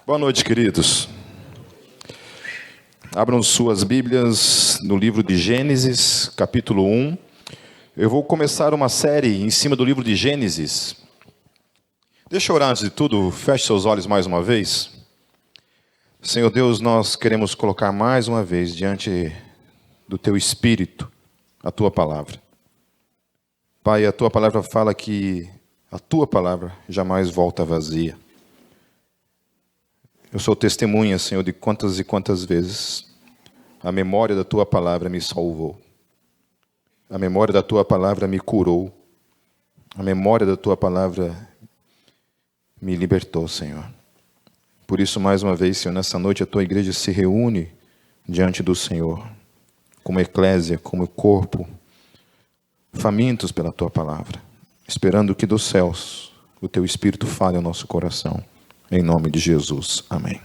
Boa noite, queridos. Abram suas Bíblias no livro de Gênesis, capítulo 1. Eu vou começar uma série em cima do livro de Gênesis. Deixa eu orar antes de tudo, feche seus olhos mais uma vez. Senhor Deus, nós queremos colocar mais uma vez diante do Teu Espírito a Tua palavra. Pai, a Tua palavra fala que a Tua palavra jamais volta vazia. Eu sou testemunha, Senhor, de quantas e quantas vezes a memória da Tua palavra me salvou. A memória da Tua palavra me curou. A memória da Tua palavra me libertou, Senhor. Por isso, mais uma vez, Senhor, nessa noite a Tua igreja se reúne diante do Senhor, como eclésia, como corpo, famintos pela Tua palavra, esperando que dos céus o Teu Espírito fale ao nosso coração. Em nome de Jesus. Amém.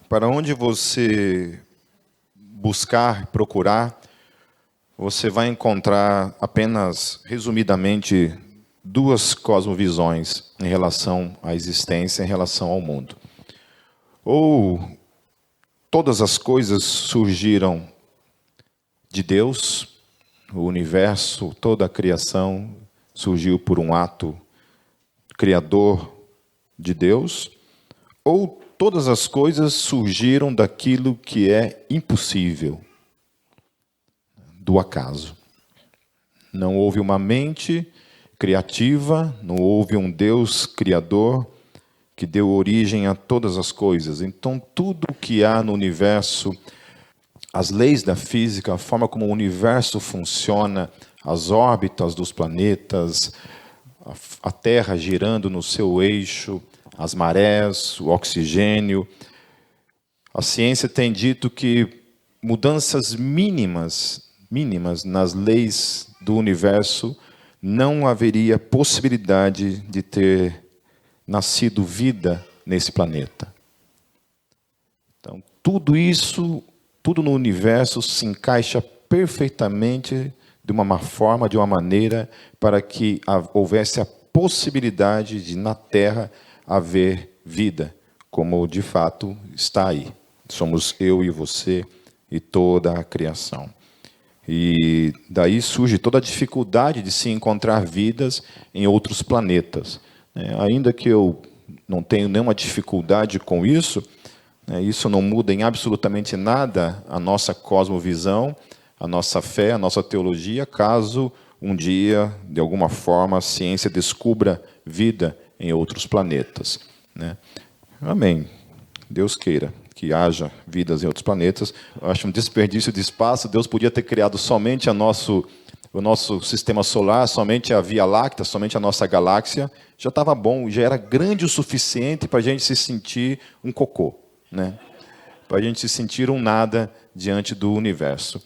Para onde você buscar, procurar, você vai encontrar apenas, resumidamente, duas cosmovisões em relação à existência, em relação ao mundo. Ou todas as coisas surgiram de Deus, o universo, toda a criação surgiu por um ato criador de Deus, ou todas as coisas surgiram daquilo que é impossível, do acaso. Não houve uma mente criativa, não houve um Deus criador que deu origem a todas as coisas. Então, tudo que há no universo, as leis da física, a forma como o universo funciona, as órbitas dos planetas, a Terra girando no seu eixo, as marés, o oxigênio. A ciência tem dito que mudanças mínimas nas leis do universo, não haveria possibilidade de ter nascido vida nesse planeta. Então, tudo isso, tudo no universo se encaixa perfeitamente de uma forma, de uma maneira, para que houvesse a possibilidade de, na Terra, haver vida, como de fato está aí. Somos eu e você e toda a criação. E daí surge toda a dificuldade de se encontrar vidas em outros planetas. Ainda que eu não tenha nenhuma dificuldade com isso, isso não muda em absolutamente nada a nossa cosmovisão, a nossa fé, a nossa teologia, caso um dia, de alguma forma, a ciência descubra vida em outros planetas. Amém. Deus queira que haja vidas em outros planetas. Eu acho um desperdício de espaço. Deus podia ter criado somente o nosso sistema solar, somente a Via Láctea, somente a nossa galáxia. Já estava bom, já era grande o suficiente para a gente se sentir um cocô, para a gente se sentir um nada diante do universo.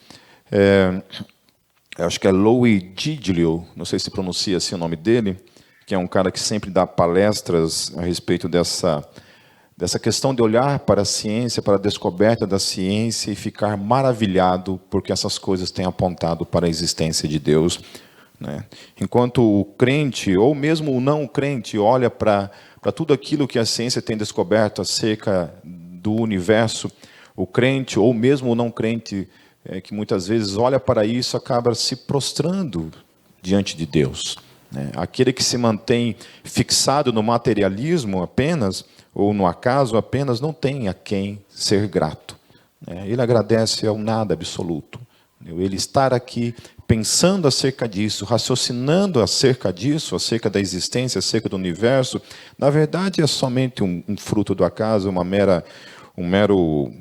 Eu acho que é Louis Giglio, não sei se pronuncia assim o nome dele, que é um cara que sempre dá palestras a respeito dessa questão de olhar para a ciência, para a descoberta da ciência e ficar maravilhado porque essas coisas têm apontado para a existência de Deus. Enquanto o crente, ou mesmo o não crente, olha para tudo aquilo que a ciência tem descoberto acerca do universo, o crente, ou mesmo o não crente, que muitas vezes olha para isso, acaba se prostrando diante de Deus. Aquele que se mantém fixado no materialismo apenas, ou no acaso apenas, não tem a quem ser grato. Ele agradece ao nada absoluto. Ele estar aqui pensando acerca disso, raciocinando acerca disso, acerca da existência, acerca do universo, na verdade é somente um fruto do acaso, uma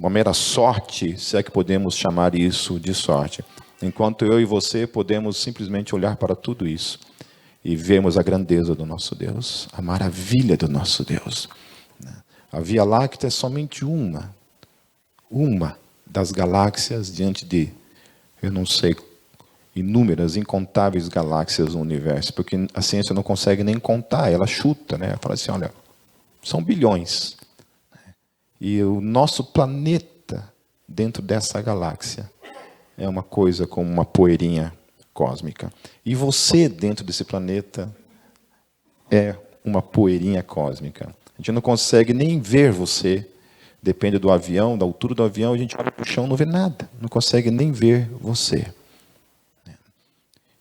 mera sorte, se é que podemos chamar isso de sorte. Enquanto eu e você podemos simplesmente olhar para tudo isso e vermos a grandeza do nosso Deus, a maravilha do nosso Deus. A Via Láctea é somente uma das galáxias diante de, eu não sei, inúmeras, incontáveis galáxias no universo, porque a ciência não consegue nem contar, ela chuta, Ela fala assim, olha, são bilhões. E o nosso planeta dentro dessa galáxia é uma coisa como uma poeirinha cósmica. E você dentro desse planeta é uma poeirinha cósmica. gente não consegue nem ver você. Depende do avião, da altura do avião, a gente olha para o chão, não vê nada. Não consegue nem ver você.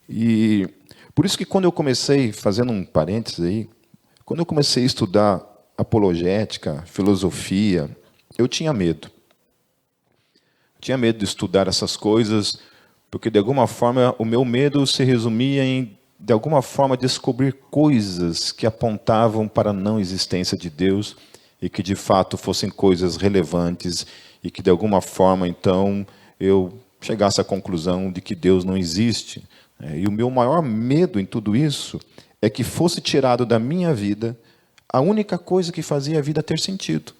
E por isso que quando eu comecei, fazendo um parênteses aí, quando eu comecei a estudar apologética, filosofia, eu tinha medo. Tinha medo de estudar essas coisas, porque de alguma forma o meu medo se resumia em, de alguma forma, descobrir coisas que apontavam para a não existência de Deus e que de fato fossem coisas relevantes e que de alguma forma então eu chegasse à conclusão de que Deus não existe. E o meu maior medo em tudo isso é que fosse tirado da minha vida a única coisa que fazia a vida ter sentido.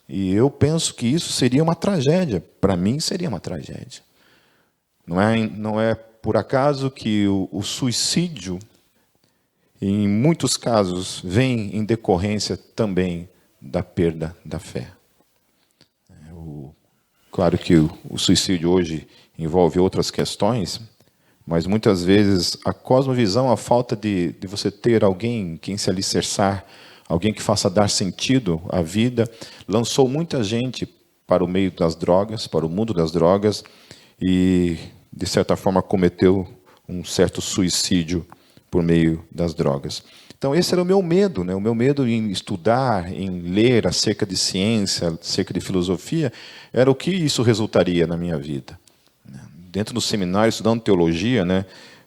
E eu penso que isso seria uma tragédia. Para mim, seria uma tragédia. Não é por acaso que o suicídio, em muitos casos, vem em decorrência também da perda da fé. Claro que o suicídio hoje envolve outras questões, mas muitas vezes a cosmovisão, a falta de você ter alguém em quem se alicerçar, alguém que faça dar sentido à vida, lançou muita gente para o meio das drogas, para o mundo das drogas, e, de certa forma, cometeu um certo suicídio por meio das drogas. Então, esse era o meu medo, né? O meu medo em estudar, em ler acerca de ciência, acerca de filosofia, era o que isso resultaria na minha vida. Dentro do seminário, estudando teologia, né?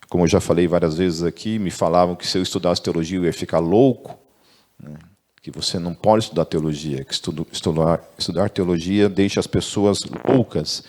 Como eu já falei várias vezes aqui, me falavam que se eu estudasse teologia eu ia ficar louco, que você não pode estudar teologia, que estudar teologia deixa as pessoas loucas.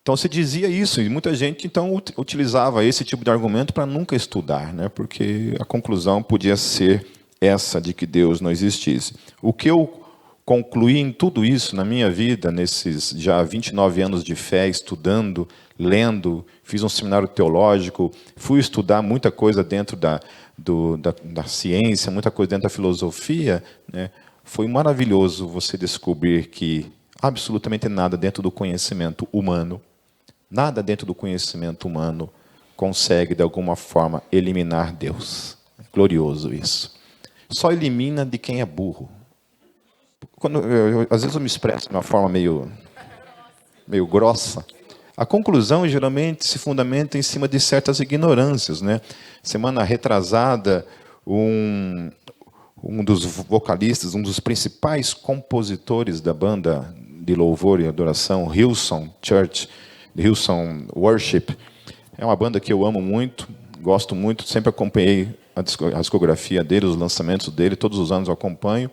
Então se dizia isso, e muita gente então utilizava esse tipo de argumento para nunca estudar, né? Porque a conclusão podia ser essa de que Deus não existisse. O que eu concluí em tudo isso na minha vida, nesses já 29 anos de fé, estudando, lendo, fiz um seminário teológico, fui estudar muita coisa dentro da ciência, muita coisa dentro da filosofia, né? Foi maravilhoso você descobrir que absolutamente nada dentro do conhecimento humano, nada dentro do conhecimento humano consegue, de alguma forma, eliminar Deus. É glorioso isso. Só elimina de quem é burro. Às vezes eu me expresso de uma forma meio grossa. A conclusão, geralmente, se fundamenta em cima de certas ignorâncias, né? Semana retrasada, um dos vocalistas, um dos principais compositores da banda de louvor e adoração, Hillsong Church, Hillsong Worship, é uma banda que eu amo muito, gosto muito, sempre acompanhei a discografia dele, os lançamentos dele, todos os anos eu acompanho.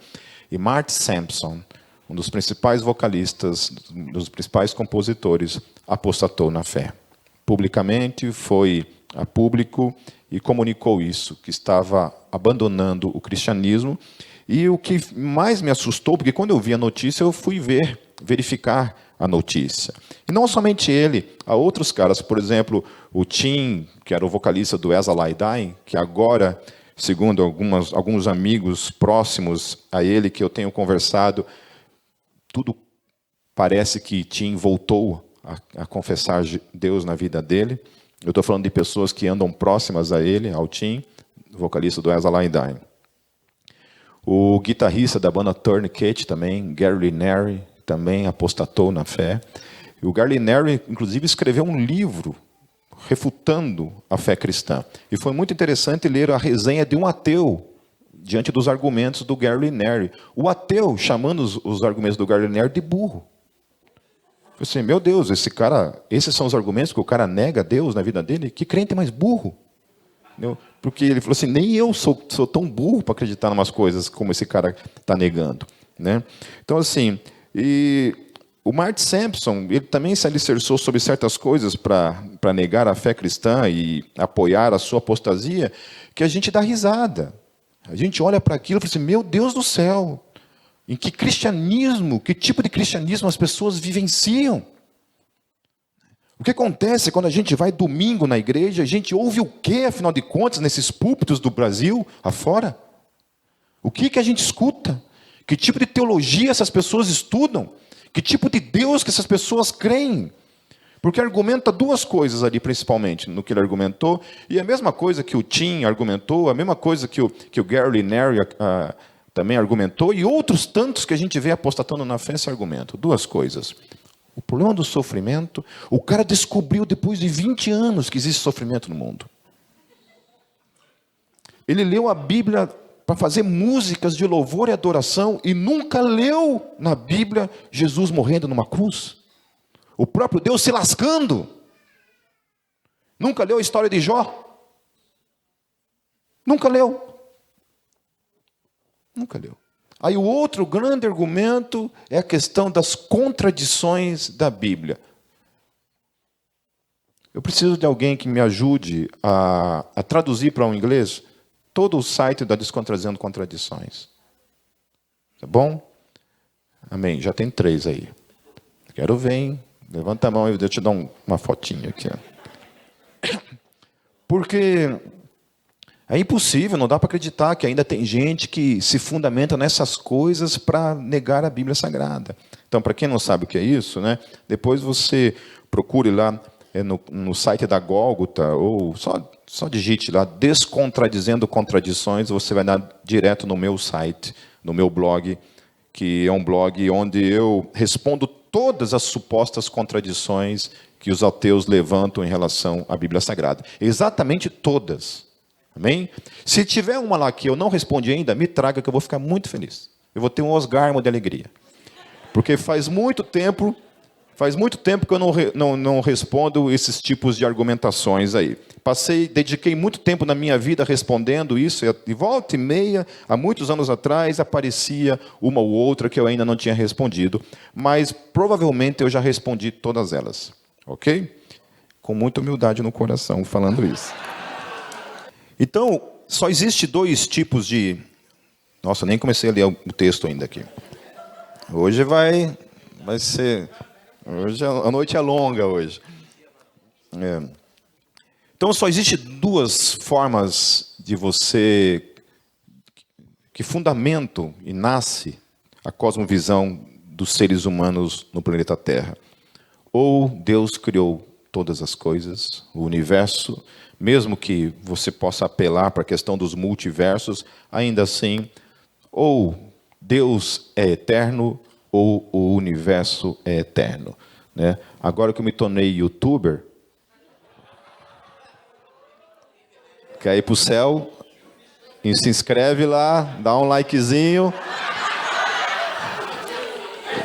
E Mark Sampson, um dos principais vocalistas, um dos principais compositores, apostatou na fé. Publicamente, foi a público e comunicou isso, que estava abandonando o cristianismo. E o que mais me assustou, porque quando eu vi a notícia, eu fui verificar a notícia. E não somente ele, há outros caras, por exemplo, o Tim, que era o vocalista do As I Lie Dying, que agora, segundo alguns amigos próximos a ele que eu tenho conversado, tudo parece que Tim voltou a confessar Deus na vida dele. Eu estou falando de pessoas que andam próximas a ele, ao Tim, vocalista do As I Lie Dying. O guitarrista da banda Tourniquet também, Gary Neri, também apostatou na fé. E o Gary Neri, inclusive, escreveu um livro refutando a fé cristã. E foi muito interessante ler a resenha de um ateu diante dos argumentos do Gary Neri. O ateu chamando os argumentos do Gary Neri de burro. Eu assim, meu Deus, esses são os argumentos que o cara nega a Deus na vida dele? Que crente mais burro? Entendeu? Porque ele falou assim, nem eu sou tão burro para acreditar em umas coisas como esse cara está negando, né? Então, assim, e o Mark Sampson, ele também se alicerçou sobre certas coisas para negar a fé cristã e apoiar a sua apostasia, que a gente dá risada. A gente olha para aquilo e fala assim, meu Deus do céu, em que cristianismo, que tipo de cristianismo as pessoas vivenciam? O que acontece quando a gente vai domingo na igreja, a gente ouve o quê, afinal de contas, nesses púlpitos do Brasil, afora? O que a gente escuta? Que tipo de teologia essas pessoas estudam? Que tipo de Deus que essas pessoas creem? Porque argumenta duas coisas ali, principalmente, no que ele argumentou, e a mesma coisa que o Tim argumentou, a mesma coisa que o Gary Linnery também argumentou, e outros tantos que a gente vê apostatando na fé esse argumento. Duas coisas. O problema do sofrimento, o cara descobriu depois de 20 anos que existe sofrimento no mundo. Ele leu a Bíblia para fazer músicas de louvor e adoração e nunca leu na Bíblia Jesus morrendo numa cruz. O próprio Deus se lascando. Nunca leu a história de Jó? Nunca leu. Nunca leu. Aí o outro grande argumento é a questão das contradições da Bíblia. Eu preciso de alguém que me ajude a traduzir para o inglês todo o site da Descontrazendo Contradições. Tá bom? Amém. Já tem 3 aí. Quero ver, hein? Levanta a mão e eu te dar uma fotinha aqui. Ó. Porque é impossível, não dá para acreditar que ainda tem gente que se fundamenta nessas coisas para negar a Bíblia Sagrada. Então, para quem não sabe o que é isso, né? Depois você procure lá no site da Gólgota, ou só digite lá, Descontradizendo Contradições, você vai dar direto no meu site, no meu blog, que é um blog onde eu respondo todas as supostas contradições que os ateus levantam em relação à Bíblia Sagrada. Exatamente todas. Amém? Se tiver uma lá que eu não respondi ainda, me traga que eu vou ficar muito feliz. Eu vou ter um osgarmo de alegria. Porque faz muito tempo que eu não respondo esses tipos de argumentações aí. Dediquei muito tempo na minha vida respondendo isso, e volta e meia, há muitos anos atrás, aparecia uma ou outra que eu ainda não tinha respondido, mas provavelmente eu já respondi todas elas, ok? Com muita humildade no coração, falando isso. Então, só existe 2 tipos de... Nossa, nem comecei a ler o texto ainda aqui. Hoje vai ser... Hoje a noite é longa hoje. Então só existe 2 formas de você que fundamentam e nasce a cosmovisão dos seres humanos no planeta Terra. Ou Deus criou todas as coisas, o universo, mesmo que você possa apelar para a questão dos multiversos, ainda assim, ou Deus é eterno, ou o universo é eterno. Né? Agora que eu me tornei youtuber, quer ir para o céu, e se inscreve lá, dá um likezinho,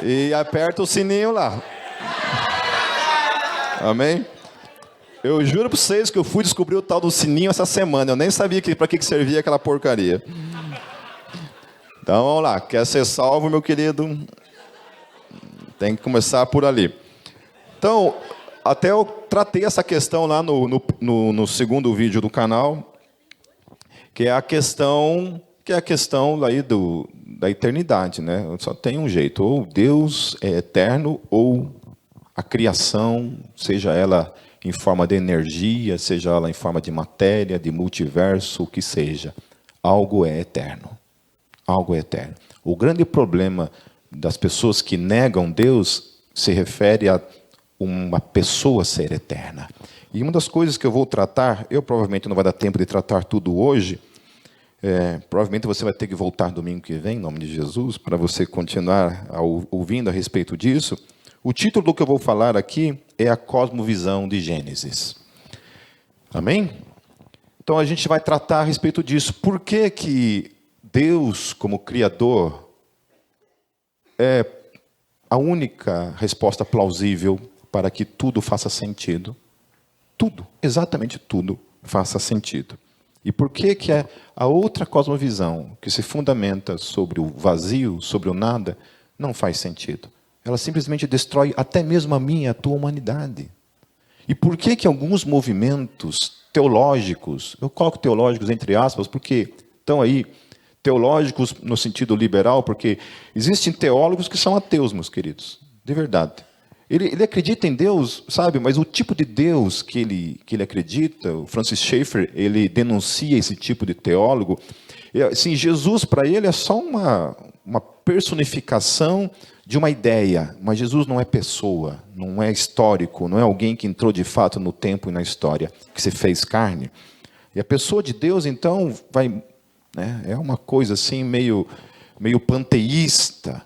e aperta o sininho lá. Amém? Eu juro para vocês que eu fui descobrir o tal do sininho essa semana, eu nem sabia para que servia aquela porcaria. Então vamos lá, quer ser salvo, meu querido? Tem que começar por ali. Então, até eu tratei essa questão lá no segundo vídeo do canal, que é a questão aí da eternidade, né? Só tem um jeito, ou Deus é eterno, ou a criação, seja ela em forma de energia, seja ela em forma de matéria, de multiverso, o que seja, algo é eterno. Algo é eterno. O grande problema das pessoas que negam Deus se refere a uma pessoa ser eterna. E uma das coisas que eu vou tratar, eu provavelmente não vai dar tempo de tratar tudo hoje, provavelmente você vai ter que voltar domingo que vem, em nome de Jesus, para você continuar ouvindo a respeito disso. O título do que eu vou falar aqui é a cosmovisão de Gênesis. Amém? Então a gente vai tratar a respeito disso. Por que Deus, como Criador, é a única resposta plausível para que tudo faça sentido? Tudo, exatamente tudo, faça sentido. E por que a outra cosmovisão, que se fundamenta sobre o vazio, sobre o nada, não faz sentido? Ela simplesmente destrói até mesmo a minha e a tua humanidade. E por que alguns movimentos teológicos, eu coloco teológicos entre aspas, porque estão aí, teológicos no sentido liberal, porque existem teólogos que são ateus, meus queridos, de verdade. Ele acredita em Deus, sabe, mas o tipo de Deus que ele acredita, o Francis Schaeffer, ele denuncia esse tipo de teólogo, E, assim, Jesus, para ele, é só uma personificação de uma ideia, mas Jesus não é pessoa, não é histórico, não é alguém que entrou de fato no tempo e na história, que se fez carne. E a pessoa de Deus, então, é uma coisa assim, meio panteísta,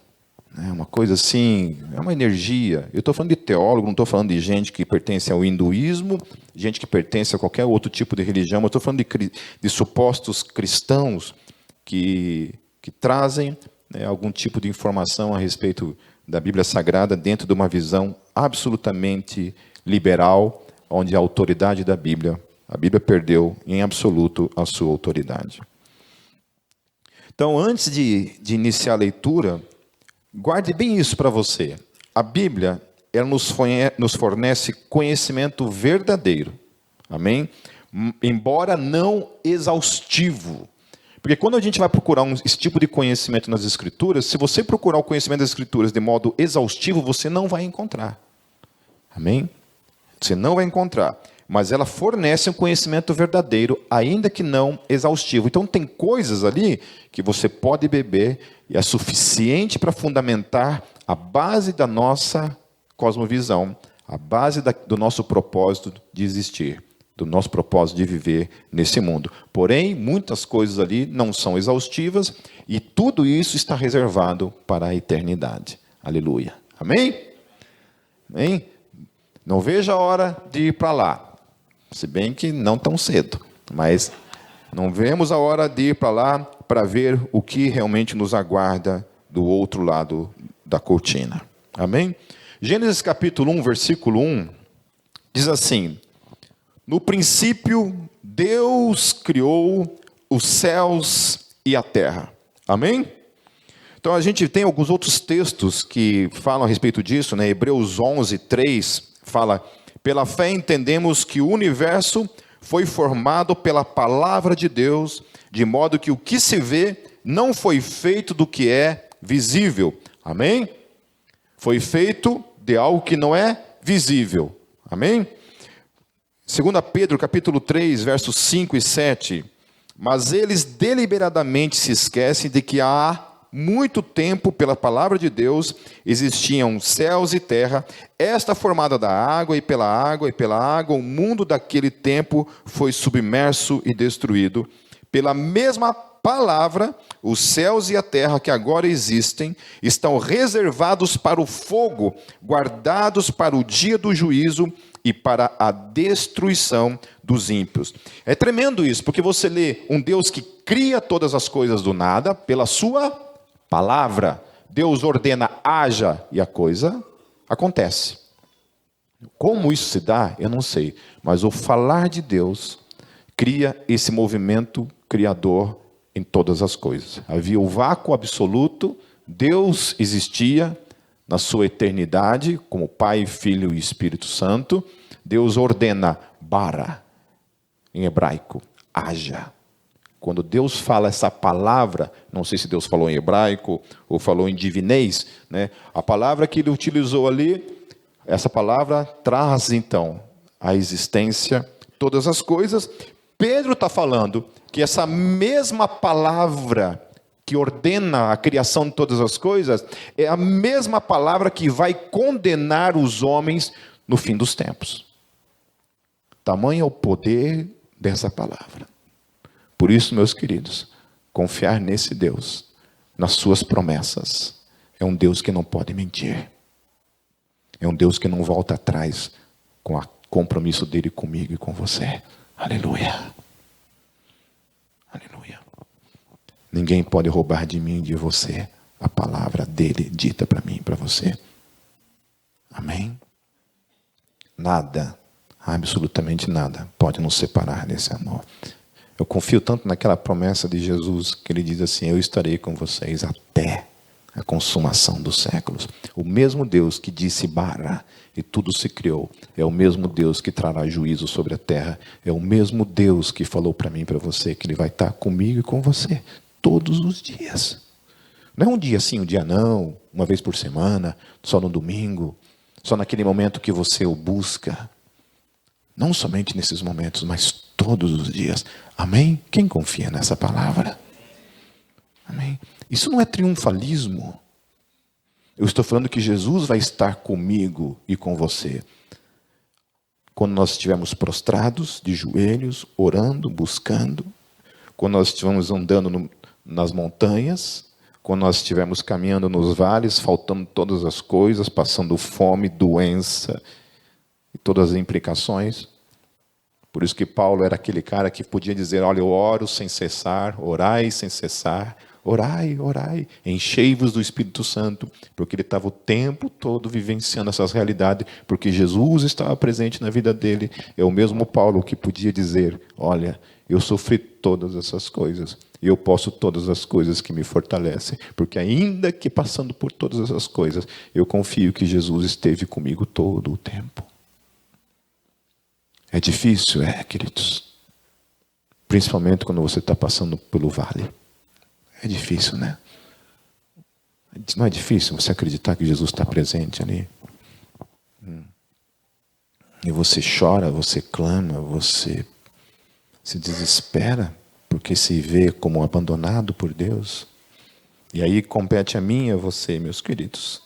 né? Uma coisa assim, é uma energia. Eu estou falando de teólogo, não estou falando de gente que pertence ao hinduísmo, gente que pertence a qualquer outro tipo de religião, mas estou falando de supostos cristãos que trazem, né, algum tipo de informação a respeito da Bíblia Sagrada dentro de uma visão absolutamente liberal, onde a autoridade da Bíblia, a Bíblia perdeu em absoluto a sua autoridade. Então, antes de iniciar a leitura, guarde bem isso para você. A Bíblia, ela nos fornece conhecimento verdadeiro. Amém? Embora não exaustivo. Porque quando a gente vai procurar esse tipo de conhecimento nas Escrituras, se você procurar o conhecimento das Escrituras de modo exaustivo, você não vai encontrar. Amém? Você não vai encontrar. Mas ela fornece um conhecimento verdadeiro, ainda que não exaustivo. Então tem coisas ali que você pode beber e é suficiente para fundamentar a base da nossa cosmovisão, a base do nosso propósito de existir, do nosso propósito de viver nesse mundo. Porém, muitas coisas ali não são exaustivas e tudo isso está reservado para a eternidade. Aleluia. Amém? Amém? Não vejo a hora de ir para lá. Se bem que não tão cedo, mas não vemos a hora de ir para lá para ver o que realmente nos aguarda do outro lado da cortina. Amém? Gênesis capítulo 1, versículo 1, diz assim: no princípio, Deus criou os céus e a terra. Amém? Então a gente tem alguns outros textos que falam a respeito disso, né? Hebreus 11, 3 fala: pela fé entendemos que o universo foi formado pela palavra de Deus, de modo que o que se vê não foi feito do que é visível. Amém? Foi feito de algo que não é visível. Amém? 2 Pedro, capítulo 3, versos 5 e 7. Mas eles deliberadamente se esquecem de que há muito tempo, pela palavra de Deus, existiam céus e terra, esta formada da água, e pela água, o mundo daquele tempo foi submerso e destruído. Pela mesma palavra, os céus e a terra que agora existem, estão reservados para o fogo, guardados para o dia do juízo e para a destruição dos ímpios. É tremendo isso, porque você lê um Deus que cria todas as coisas do nada, pela sua palavra. Deus ordena, haja, e a coisa acontece. Como isso se dá, eu não sei. Mas o falar de Deus cria esse movimento criador em todas as coisas. Havia o vácuo absoluto, Deus existia na sua eternidade, como Pai, Filho e Espírito Santo. Deus ordena, bara, em hebraico, haja. Quando Deus fala essa palavra, não sei se Deus falou em hebraico ou falou em divinês, né? A palavra que ele utilizou ali, essa palavra traz então à existência todas as coisas. Pedro está falando que essa mesma palavra que ordena a criação de todas as coisas é a mesma palavra que vai condenar os homens no fim dos tempos. Tamanho é o poder dessa palavra. Por isso, meus queridos, confiar nesse Deus, nas suas promessas, é um Deus que não pode mentir. É um Deus que não volta atrás com o compromisso dele comigo e com você. Aleluia. Aleluia. Ninguém pode roubar de mim e de você a palavra dele dita para mim e para você. Amém? Nada, absolutamente nada, pode nos separar desse amor. Eu confio tanto naquela promessa de Jesus, que ele diz assim: eu estarei com vocês até a consumação dos séculos. O mesmo Deus que disse bara e tudo se criou, é o mesmo Deus que trará juízo sobre a terra, é o mesmo Deus que falou para mim e para você que ele vai estar comigo e com você todos os dias. Não é um dia sim, um dia não, uma vez por semana, só no domingo, só naquele momento que você o busca. Não somente nesses momentos, mas todos os dias. Amém? Quem confia nessa palavra? Isso não é triunfalismo. Eu estou falando que Jesus vai estar comigo e com você. Quando nós estivermos prostrados, de joelhos, orando, buscando. Quando nós estivermos andando nas montanhas. Quando nós estivermos caminhando nos vales, faltando todas as coisas, passando fome, doença e todas as implicações. Por isso que Paulo era aquele cara que podia dizer, olha, eu oro sem cessar, orai sem cessar. Orai, orai, enchei-vos do Espírito Santo, porque ele estava o tempo todo vivenciando essas realidades, porque Jesus estava presente na vida dele. É o mesmo Paulo que podia dizer, olha, eu sofri todas essas coisas, e eu posso todas as coisas que me fortalecem, porque ainda que passando por todas essas coisas, eu confio que Jesus esteve comigo todo o tempo. É difícil, queridos, principalmente quando você está passando pelo vale. É difícil, né? Não é difícil você acreditar que Jesus está presente ali? E você chora, você clama, você se desespera, porque se vê como abandonado por Deus. E aí compete a mim e a você, meus queridos,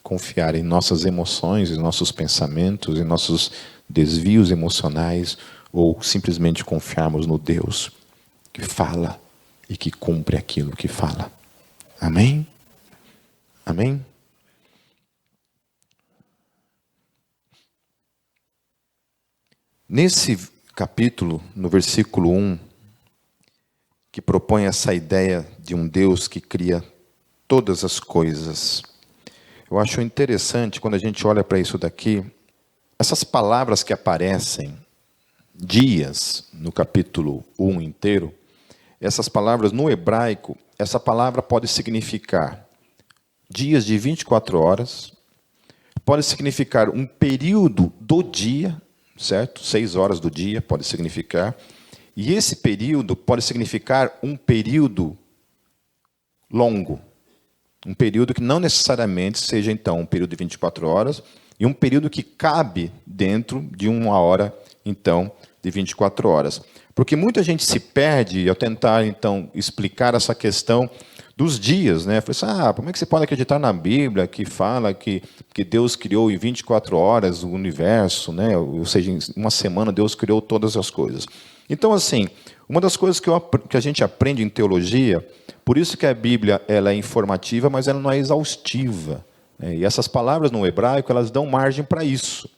confiar em nossas emoções, em nossos pensamentos, em nossos desvios emocionais, ou simplesmente confiarmos no Deus que fala e que cumpre aquilo que fala. Amém? Amém? Nesse capítulo, no versículo 1, que propõe essa ideia de um Deus que cria todas as coisas, eu acho interessante, quando a gente olha para isso daqui, essas palavras que aparecem, dias, no capítulo 1 inteiro, essas palavras no hebraico, essa palavra pode significar dias de 24 horas, pode significar um período do dia, certo? 6 horas do dia pode significar. E esse período pode significar um período longo. Um período que não necessariamente seja, então, um período de 24 horas, e um período que cabe dentro de 1 hora, então, de 24 horas. Porque muita gente se perde ao tentar, então, explicar essa questão dos dias, né? Fala assim, como é que você pode acreditar na Bíblia que fala que Deus criou em 24 horas o universo, né? Ou seja, em uma semana Deus criou todas as coisas. Então, assim, uma das coisas que a gente aprende em teologia, por isso que a Bíblia ela é informativa, mas ela não é exaustiva, né? E essas palavras no hebraico, elas dão margem para isso.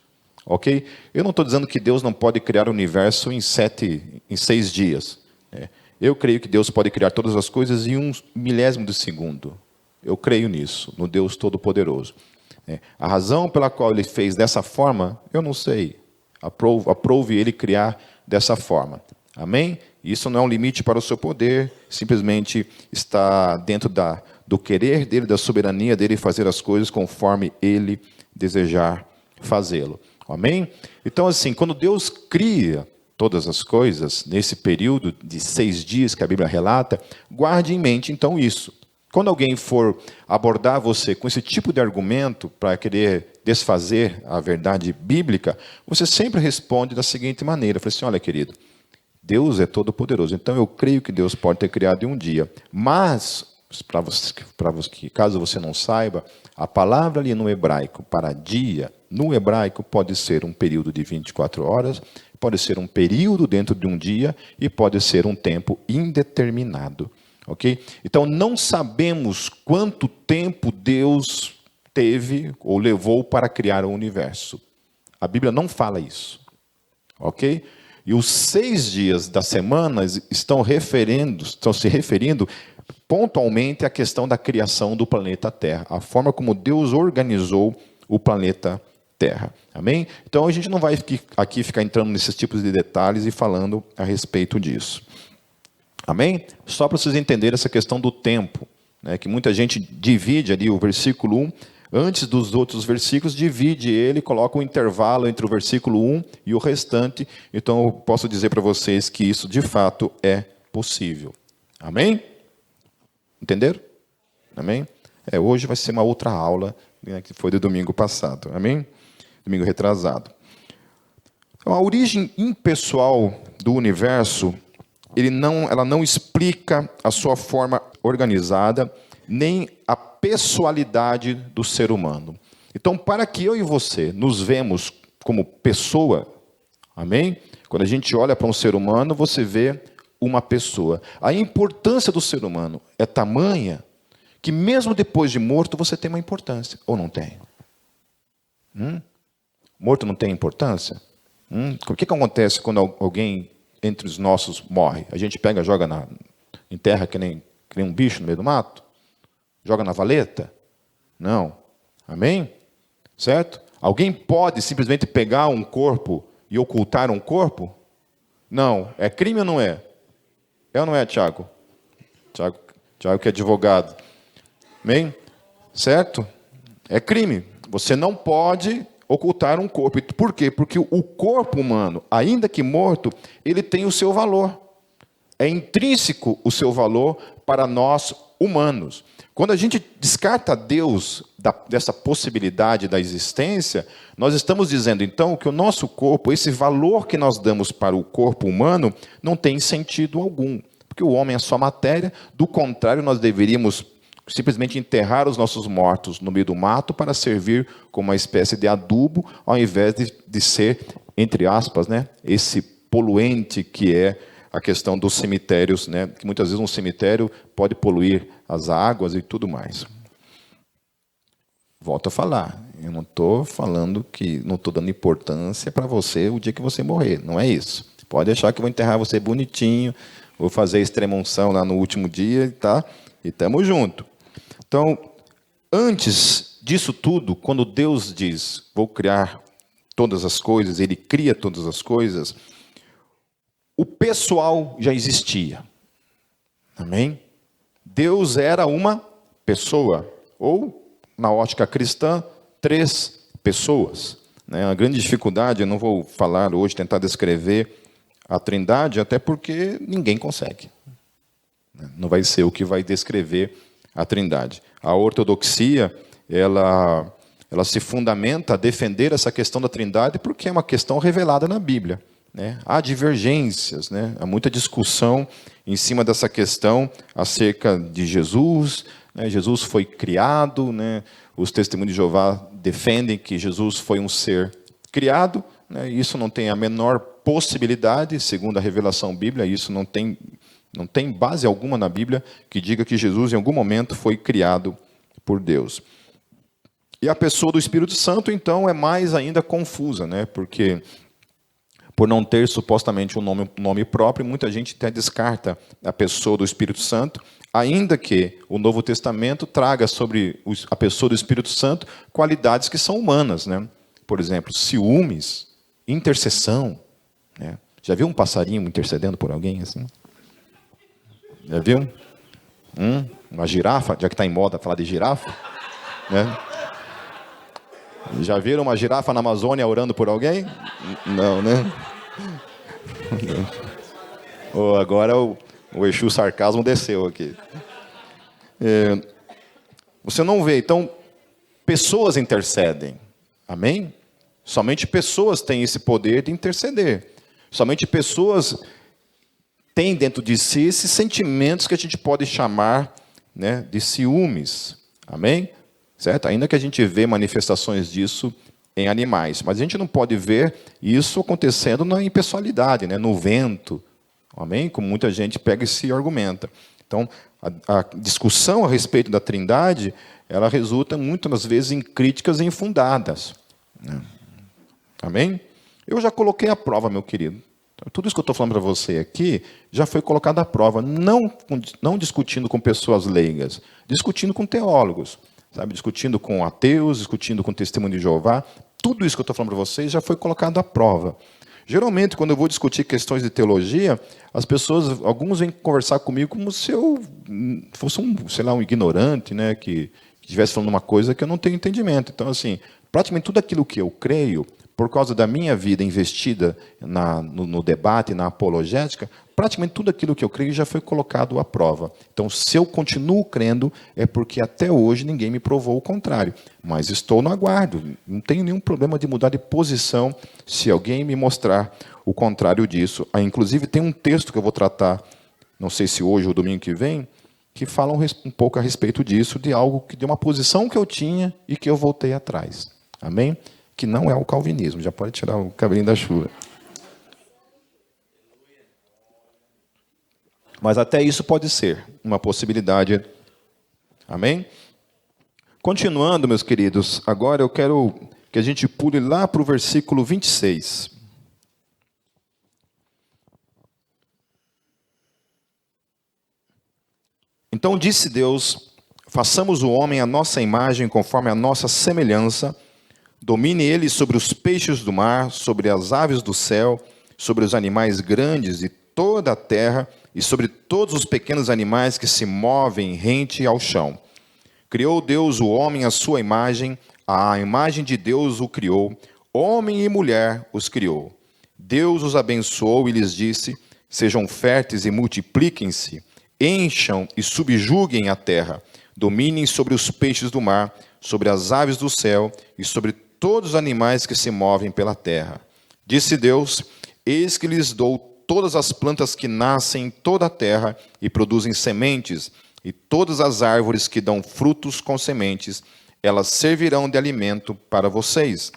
Ok? Eu não estou dizendo que Deus não pode criar o universo em 6 dias. Eu creio que Deus pode criar todas as coisas em 1/1000 de segundo. Eu creio nisso, no Deus Todo-Poderoso. A razão pela qual Ele fez dessa forma, eu não sei. Aprove Ele criar dessa forma. Amém? Isso não é um limite para o seu poder, simplesmente está dentro do querer dEle, da soberania dEle, fazer as coisas conforme Ele desejar fazê-lo. Amém? Então, assim, quando Deus cria todas as coisas, nesse período de 6 dias que a Bíblia relata, guarde em mente, então, isso. Quando alguém for abordar você com esse tipo de argumento para querer desfazer a verdade bíblica, você sempre responde da seguinte maneira, fala assim, olha, querido, Deus é todo-poderoso, então eu creio que Deus pode ter criado em um dia, mas, caso você não saiba, a palavra ali no hebraico para dia, no hebraico pode ser um período de 24 horas, pode ser um período dentro de um dia e pode ser um tempo indeterminado. Ok? Então, não sabemos quanto tempo Deus teve ou levou para criar o universo. A Bíblia não fala isso. Ok? E os 6 dias da semana estão se referindo pontualmente à questão da criação do planeta Terra, a forma como Deus organizou o planeta Terra. Amém? Então a gente não vai aqui ficar entrando nesses tipos de detalhes e falando a respeito disso. Amém? Só para vocês entenderem essa questão do tempo, né, que muita gente divide ali o versículo 1, antes dos outros versículos, divide ele, coloca um intervalo entre o versículo 1 e o restante. Então eu posso dizer para vocês que isso de fato é possível. Amém? Entenderam? Amém? Hoje vai ser uma outra aula, né, que foi do domingo passado. Amém? Domingo retrasado. Então, a origem impessoal do universo, ela não explica a sua forma organizada nem a pessoalidade do ser humano. Então, para que eu e você nos vemos como pessoa, amém? Quando a gente olha para um ser humano, você vê uma pessoa. A importância do ser humano é tamanha que mesmo depois de morto você tem uma importância, ou não tem? Morto não tem importância? O que acontece quando alguém entre os nossos morre? A gente pega e joga em terra que nem um bicho no meio do mato? Joga na valeta? Não. Amém? Certo? Alguém pode simplesmente pegar um corpo e ocultar um corpo? Não. É crime ou não é? É ou não é, Tiago? Tiago que é advogado. Amém? Certo? É crime. Você não pode ocultar um corpo. Por quê? Porque o corpo humano, ainda que morto, ele tem o seu valor. É intrínseco o seu valor para nós humanos. Quando a gente descarta Deus dessa possibilidade da existência, nós estamos dizendo, então, que o nosso corpo, esse valor que nós damos para o corpo humano, não tem sentido algum. Porque o homem é só matéria, do contrário, nós deveríamos simplesmente enterrar os nossos mortos no meio do mato para servir como uma espécie de adubo, ao invés de ser, entre aspas, né, esse poluente que é a questão dos cemitérios, né, que muitas vezes um cemitério pode poluir as águas e tudo mais. Volto a falar, eu não estou falando que não estou dando importância para você o dia que você morrer, não é isso. Pode achar que eu vou enterrar você bonitinho, vou fazer extrema-unção lá no último dia, tá? E estamos juntos. Então, antes disso tudo, quando Deus diz, vou criar todas as coisas, Ele cria todas as coisas, o pessoal já existia. Amém? Deus era uma pessoa, ou, na ótica cristã, 3 pessoas. A grande dificuldade, eu não vou falar hoje, tentar descrever a Trindade, até porque ninguém consegue. Não vai ser o que vai descrever a Trindade. A ortodoxia, ela se fundamenta a defender essa questão da Trindade porque é uma questão revelada na Bíblia. Há divergências, há muita discussão em cima dessa questão acerca de Jesus. Jesus foi criado, os testemunhos de Jeová defendem que Jesus foi um ser criado. Isso não tem a menor possibilidade, segundo a revelação bíblica, isso não tem base alguma na Bíblia que diga que Jesus em algum momento foi criado por Deus. E a pessoa do Espírito Santo, então, é mais ainda confusa, porque por não ter supostamente um nome próprio, muita gente até descarta a pessoa do Espírito Santo, ainda que o Novo Testamento traga sobre a pessoa do Espírito Santo qualidades que são humanas. Por exemplo, ciúmes, intercessão. Já viu um passarinho intercedendo por alguém assim? Já viu? Uma girafa, já que está em moda falar de girafa. Já viram uma girafa na Amazônia orando por alguém? Não, né? Oh, agora o Exu sarcasmo desceu aqui. Você não vê, então, pessoas intercedem. Amém? Somente pessoas têm esse poder de interceder. Somente pessoas têm dentro de si esses sentimentos que a gente pode chamar de ciúmes. Amém? Certo? Ainda que a gente vê manifestações disso em animais. Mas a gente não pode ver isso acontecendo na impessoalidade, no vento. Amém? Como muita gente pega e se argumenta. Então, a discussão a respeito da Trindade, ela resulta muitas vezes em críticas infundadas. Amém? Eu já coloquei à prova, meu querido. Tudo isso que eu estou falando para você aqui já foi colocado à prova, não discutindo com pessoas leigas, discutindo com teólogos, discutindo com ateus, discutindo com testemunho de Jeová. Tudo isso que eu estou falando para vocês já foi colocado à prova. Geralmente, quando eu vou discutir questões de teologia, as pessoas, alguns vêm conversar comigo como se eu fosse um ignorante, que estivesse falando uma coisa que eu não tenho entendimento. Então, assim, praticamente tudo aquilo que eu creio, por causa da minha vida investida no debate, na apologética, praticamente tudo aquilo que eu creio já foi colocado à prova. Então, se eu continuo crendo, é porque até hoje ninguém me provou o contrário. Mas estou no aguardo. Não tenho nenhum problema de mudar de posição se alguém me mostrar o contrário disso. Inclusive, tem um texto que eu vou tratar, não sei se hoje ou domingo que vem, que falam um pouco a respeito disso, de algo, de uma posição que eu tinha e que eu voltei atrás. Amém? Que não é o calvinismo. Já pode tirar o cabelinho da chuva. Mas até isso pode ser uma possibilidade. Amém? Continuando, meus queridos, agora eu quero que a gente pule lá para o versículo 26. Então disse Deus: façamos o homem à nossa imagem, conforme a nossa semelhança, domine ele sobre os peixes do mar, sobre as aves do céu, sobre os animais grandes de toda a terra, e sobre todos os pequenos animais que se movem rente ao chão. Criou Deus o homem à sua imagem, a imagem de Deus o criou, homem e mulher os criou. Deus os abençoou e lhes disse: sejam férteis e multipliquem-se, encham e subjuguem a terra, dominem sobre os peixes do mar, sobre as aves do céu e sobre todos os animais que se movem pela terra. Disse Deus: eis que lhes dou todas as plantas que nascem em toda a terra e produzem sementes, e todas as árvores que dão frutos com sementes, elas servirão de alimento para vocês.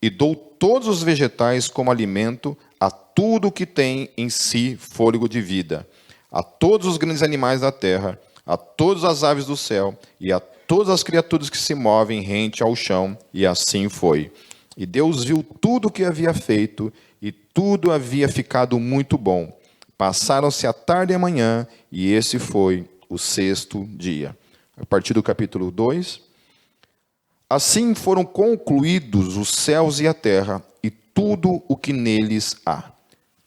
E dou todos os vegetais como alimento a tudo que tem em si fôlego de vida, a todos os grandes animais da terra, a todas as aves do céu e a todas as criaturas que se movem rente ao chão. E assim foi. E Deus viu tudo o que havia feito, e tudo havia ficado muito bom. Passaram-se a tarde e a manhã, e esse foi o sexto dia. A partir do capítulo 2. Assim foram concluídos os céus e a terra, e tudo o que neles há.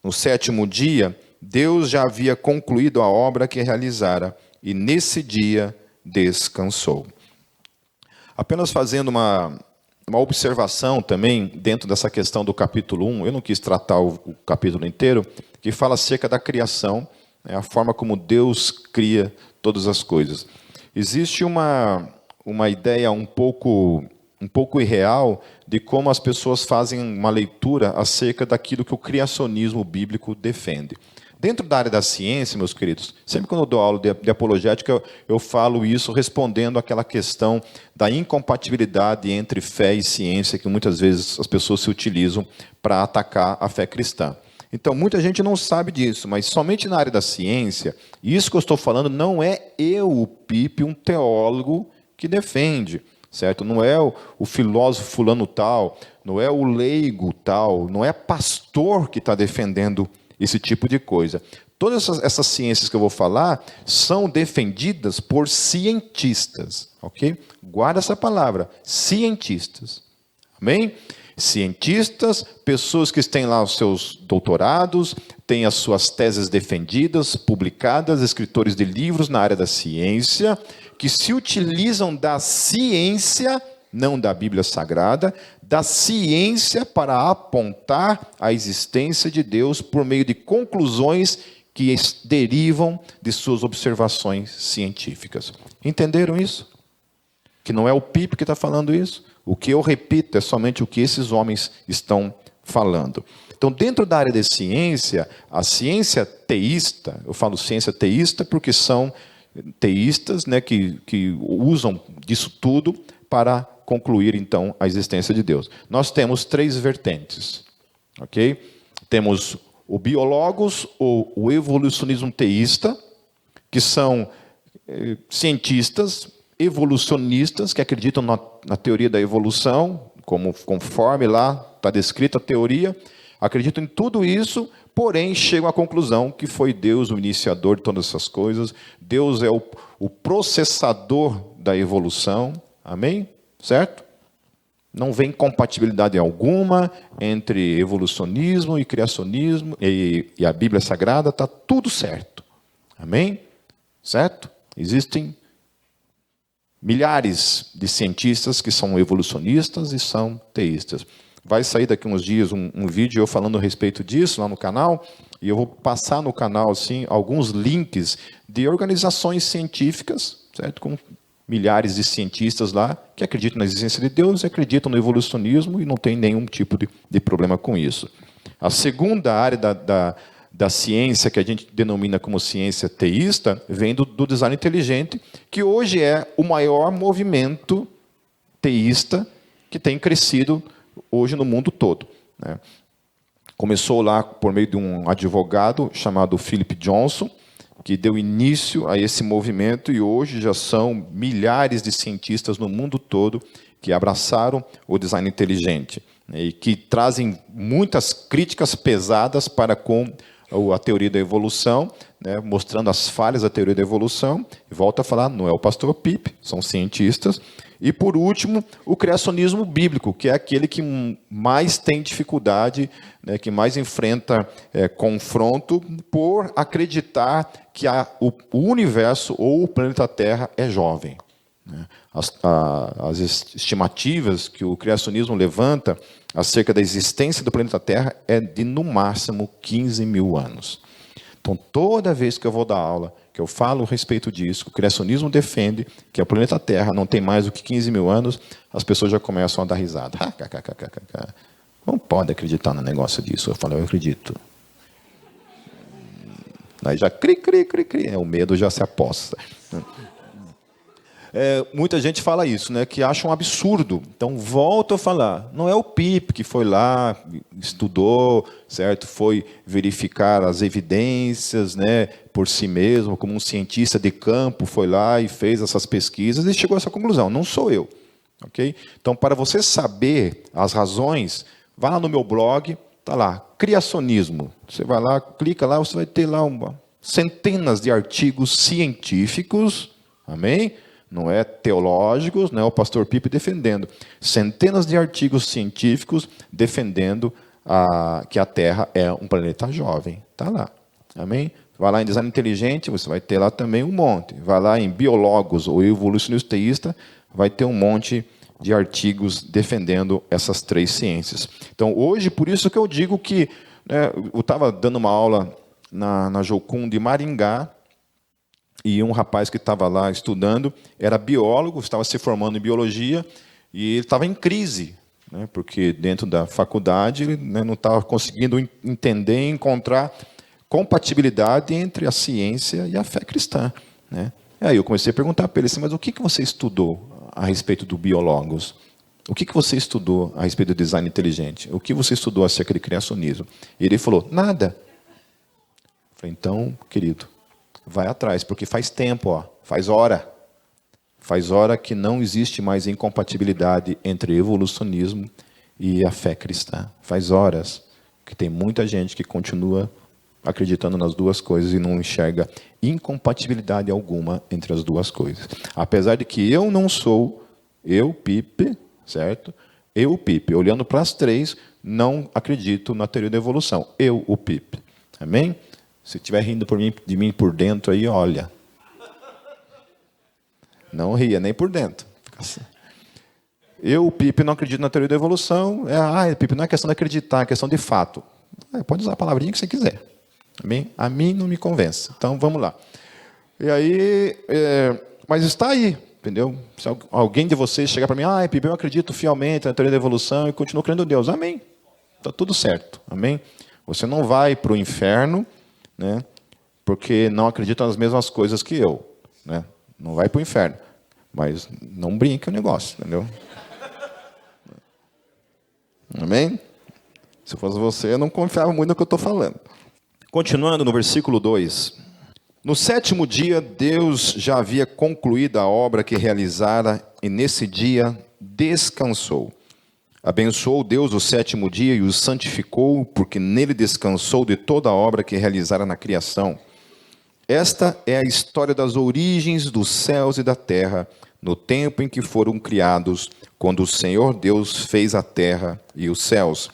No sétimo dia, Deus já havia concluído a obra que realizara, e nesse dia descansou. Apenas fazendo uma observação também, dentro dessa questão do capítulo 1, eu não quis tratar o capítulo inteiro, que fala acerca da criação, a forma como Deus cria todas as coisas. Existe uma ideia um pouco irreal de como as pessoas fazem uma leitura acerca daquilo que o criacionismo bíblico defende. Dentro da área da ciência, meus queridos, sempre quando eu dou aula de apologética, eu falo isso respondendo àquela questão da incompatibilidade entre fé e ciência, que muitas vezes as pessoas se utilizam para atacar a fé cristã. Então, muita gente não sabe disso, mas somente na área da ciência, isso que eu estou falando não é eu, o Pipe, um teólogo que defende, certo? Não é o filósofo fulano tal, não é o leigo tal, não é pastor que está defendendo esse tipo de coisa. Todas essas ciências que eu vou falar são defendidas por cientistas, ok? Guarda essa palavra, cientistas. Amém? Cientistas, pessoas que têm lá os seus doutorados, têm as suas teses defendidas, publicadas, escritores de livros na área da ciência, que se utilizam da ciência, não da Bíblia Sagrada, da ciência para apontar a existência de Deus por meio de conclusões que derivam de suas observações científicas. Entenderam isso? Que não é o Pipe que está falando isso? O que eu repito é somente o que esses homens estão falando. Então, dentro da área de ciência, a ciência teísta, eu falo ciência teísta porque são teístas, né, que usam disso tudo para concluir, então, a existência de Deus. Nós temos três vertentes, ok? Temos o biólogos, ou o evolucionismo teísta, que são cientistas evolucionistas, que acreditam na teoria da evolução, conforme lá está descrita a teoria, acreditam em tudo isso, porém chegam à conclusão que foi Deus o iniciador de todas essas coisas, Deus é o processador da evolução, amém? Certo? Não vem compatibilidade alguma entre evolucionismo e criacionismo e a Bíblia Sagrada, está tudo certo. Amém? Certo? Existem milhares de cientistas que são evolucionistas e são teístas. Vai sair daqui uns dias um vídeo eu falando a respeito disso lá no canal, e eu vou passar no canal assim, alguns links de organizações científicas, certo? Com milhares de cientistas lá que acreditam na existência de Deus, acreditam no evolucionismo e não tem nenhum tipo de problema com isso. A segunda área da ciência que a gente denomina como ciência teísta vem do design inteligente, que hoje é o maior movimento teísta que tem crescido hoje no mundo todo, né? Começou lá por meio de um advogado chamado Philip Johnson, que deu início a esse movimento, e hoje já são milhares de cientistas no mundo todo que abraçaram o design inteligente, né, e que trazem muitas críticas pesadas para com a teoria da evolução, né, mostrando as falhas da teoria da evolução. E volto a falar, não é o pastor Pipe, são cientistas. E, por último, o criacionismo bíblico, que é aquele que mais tem dificuldade, né, que mais enfrenta confronto por acreditar que o universo ou o planeta Terra é jovem, né? As estimativas que o criacionismo levanta acerca da existência do planeta Terra é de, no máximo, 15 mil anos. Então, toda vez que eu vou dar aula, que eu falo a respeito disso, o criacionismo defende que o planeta Terra não tem mais do que 15 mil anos, as pessoas já começam a dar risada. Não pode acreditar no negócio disso. Eu falo, eu acredito. Aí já cri. O medo já se aposta. Muita gente fala isso, né, que acha um absurdo. Então, volto a falar, não é o Pipe que foi lá, estudou, certo? Foi verificar as evidências, né, por si mesmo, como um cientista de campo, foi lá e fez essas pesquisas e chegou a essa conclusão. Não sou eu. Okay? Então, para você saber as razões, vá lá no meu blog, está lá, criacionismo. Você vai lá, clica lá, você vai ter lá centenas de artigos científicos, amém? Não é teológicos, não é o pastor Pipe defendendo. Centenas de artigos científicos defendendo que a Terra é um planeta jovem. Está lá. Amém? Vai lá em design inteligente, você vai ter lá também um monte. Vai lá em biólogos ou evolucionista teísta, vai ter um monte de artigos defendendo essas três ciências. Então, hoje, por isso que eu digo que, né, eu estava dando uma aula na Jocum de Maringá, e um rapaz que estava lá estudando era biólogo, estava se formando em biologia, e ele estava em crise, né, porque dentro da faculdade ele, né, não estava conseguindo entender e encontrar compatibilidade entre a ciência e a fé cristã, né? Aí eu comecei a perguntar para ele assim, mas o que você estudou a respeito do biólogos? O que você estudou a respeito do design inteligente? O que você estudou acerca de criacionismo? E ele falou, nada. Eu falei, então, querido, vai atrás, porque faz tempo, faz hora que não existe mais incompatibilidade entre evolucionismo e a fé cristã. Faz horas que tem muita gente que continua acreditando nas duas coisas e não enxerga incompatibilidade alguma entre as duas coisas. Apesar de que eu não sou, eu, Pipe, certo? Eu, Pipe, olhando para as três, não acredito na teoria da evolução. Eu, o Pipe. Amém? Se estiver rindo de mim por dentro, aí olha. Não ria, nem por dentro. Assim. Eu, o Pipe, não acredito na teoria da evolução. Pipe, não é questão de acreditar, é questão de fato. Pode usar a palavrinha que você quiser. Amém? A mim não me convence. Então, vamos lá. E aí, mas está aí, entendeu? Se alguém de vocês chegar para mim, Pipe, eu acredito fielmente na teoria da evolução e continuo crendo em Deus. Amém. Está tudo certo. Amém? Você não vai para o inferno, né, porque não acredita nas mesmas coisas que eu, né? Não vai para o inferno, mas não brinque o negócio, entendeu? Amém? Se fosse você, eu não confiava muito no que eu estou falando. Continuando no versículo 2. No 7º dia, Deus já havia concluído a obra que realizara, e nesse dia descansou. Abençoou Deus o 7º dia e o santificou, porque nele descansou de toda a obra que realizara na criação. Esta é a história das origens dos céus e da terra, no tempo em que foram criados, quando o Senhor Deus fez a terra e os céus.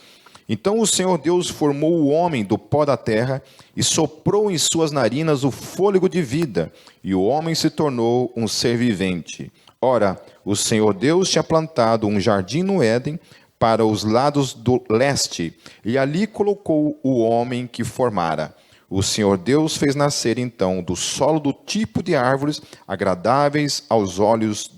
Então o Senhor Deus formou o homem do pó da terra e soprou em suas narinas o fôlego de vida, e o homem se tornou um ser vivente. Ora, o Senhor Deus tinha plantado um jardim no Éden, para os lados do leste, e ali colocou o homem que formara. O Senhor Deus fez nascer, então, do solo do tipo de árvores agradáveis aos olhos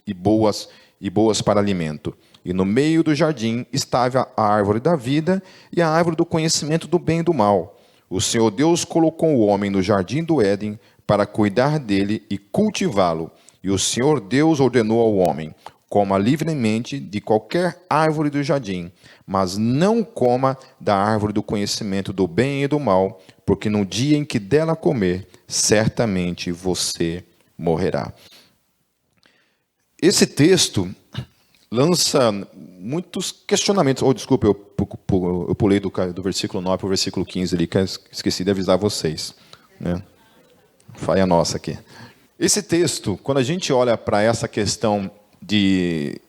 e boas para alimento. E no meio do jardim estava a árvore da vida e a árvore do conhecimento do bem e do mal. O Senhor Deus colocou o homem no jardim do Éden para cuidar dele e cultivá-lo. E o Senhor Deus ordenou ao homem: coma livremente de qualquer árvore do jardim, mas não coma da árvore do conhecimento do bem e do mal, porque no dia em que dela comer, certamente você morrerá. Esse texto lança muitos questionamentos. Desculpa, eu pulei do versículo 9 para o versículo 15 ali, que eu esqueci de avisar vocês, né? Falha nossa aqui. Esse texto, quando a gente olha para essa questão de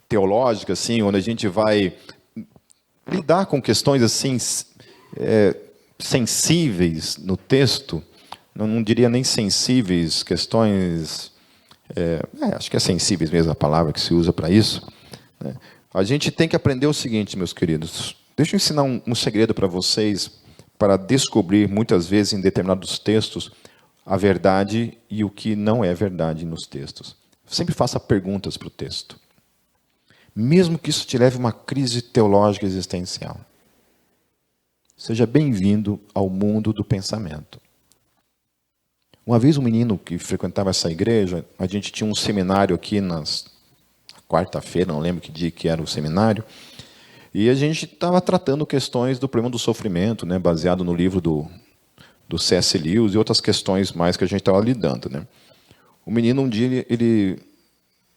teológica, assim, onde a gente vai lidar com questões assim sensíveis no texto, não diria nem sensíveis, questões, acho que é sensíveis mesmo a palavra que se usa para isso, né? A gente tem que aprender o seguinte, meus queridos. Deixa eu ensinar um segredo para vocês, para descobrir muitas vezes em determinados textos a verdade e o que não é verdade nos textos. Sempre faça perguntas para o texto, mesmo que isso te leve a uma crise teológica existencial. Seja bem-vindo ao mundo do pensamento. Uma vez um menino que frequentava essa igreja, a gente tinha um seminário aqui na quarta-feira, não lembro que dia que era o seminário, e a gente estava tratando questões do problema do sofrimento, né, baseado no livro do C.S. Lewis e outras questões mais que a gente estava lidando, né? O menino, um dia, ele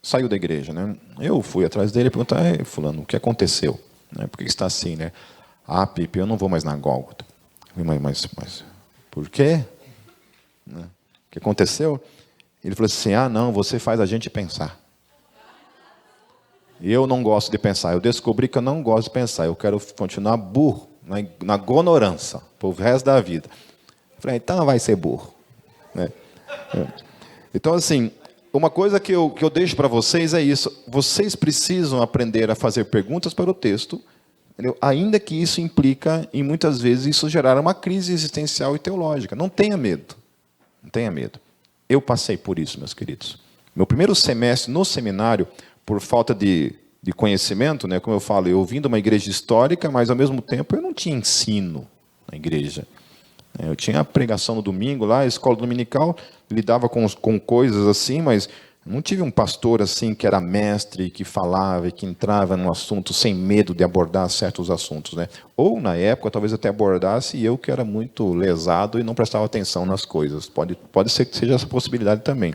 saiu da igreja, né? Eu fui atrás dele e perguntei: fulano, o que aconteceu? Por que está assim, né? Pipe, eu não vou mais na Gólgota. Mas por quê? O que aconteceu? Ele falou assim: não, você faz a gente pensar. E eu não gosto de pensar. Eu descobri que eu não gosto de pensar. Eu quero continuar burro, na ignorância, pro resto da vida. Eu falei: então vai ser burro, né? Então, assim, uma coisa que eu deixo para vocês é isso. Vocês precisam aprender a fazer perguntas para o texto, entendeu? Ainda que isso implica, em muitas vezes, isso gerar uma crise existencial e teológica. Não tenha medo. Não tenha medo. Eu passei por isso, meus queridos. Meu primeiro semestre no seminário, por falta de conhecimento, né, como eu falo, eu vim de uma igreja histórica, mas, ao mesmo tempo, eu não tinha ensino na igreja. Eu tinha a pregação no domingo lá, a escola dominical, lidava com coisas assim, mas não tive um pastor assim que era mestre, que falava e que entrava num assunto sem medo de abordar certos assuntos, né? Ou, na época, talvez até abordasse, e eu que era muito lesado e não prestava atenção nas coisas. Pode ser que seja essa possibilidade também,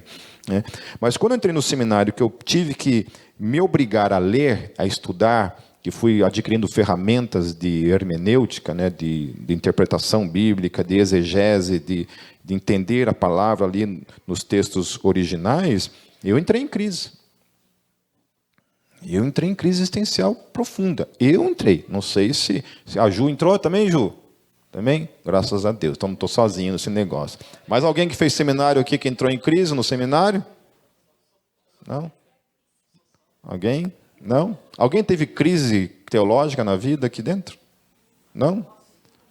né? Mas quando eu entrei no seminário, que eu tive que me obrigar a ler, a estudar, que fui adquirindo ferramentas de hermenêutica, né, de interpretação bíblica, de exegese, de entender a palavra ali nos textos originais, eu entrei em crise. Eu entrei em crise existencial profunda. Eu entrei. Não sei se a Ju entrou também, Ju? Também? Graças a Deus. Então não estou sozinho nesse negócio. Mas alguém que fez seminário aqui que entrou em crise no seminário? Não? Alguém? Não? Alguém teve crise teológica na vida aqui dentro? Não?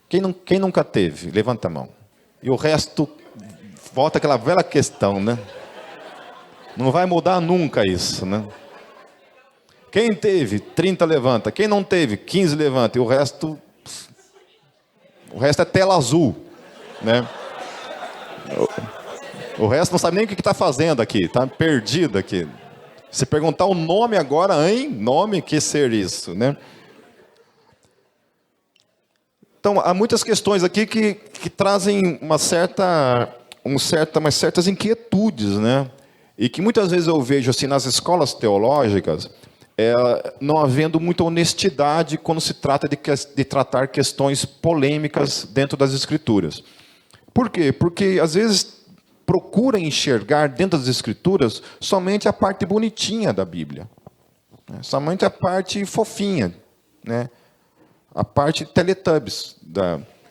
Quem nunca teve? Levanta a mão. E o resto, volta aquela velha questão, né? Não vai mudar nunca isso, né? Quem teve, 30 levanta. Quem não teve, 15 levanta. E o resto é tela azul, né? O resto não sabe nem o que está fazendo aqui. Está perdido aqui. Se perguntar o nome agora, hein? Nome, que ser isso, né? Então, há muitas questões aqui que trazem umas certas inquietudes, né? E que muitas vezes eu vejo assim nas escolas teológicas, não havendo muita honestidade quando se trata de tratar questões polêmicas dentro das Escrituras. Por quê? Porque, às vezes, procura enxergar dentro das Escrituras somente a parte bonitinha da Bíblia, né? Somente a parte fofinha, né? A parte Teletubbies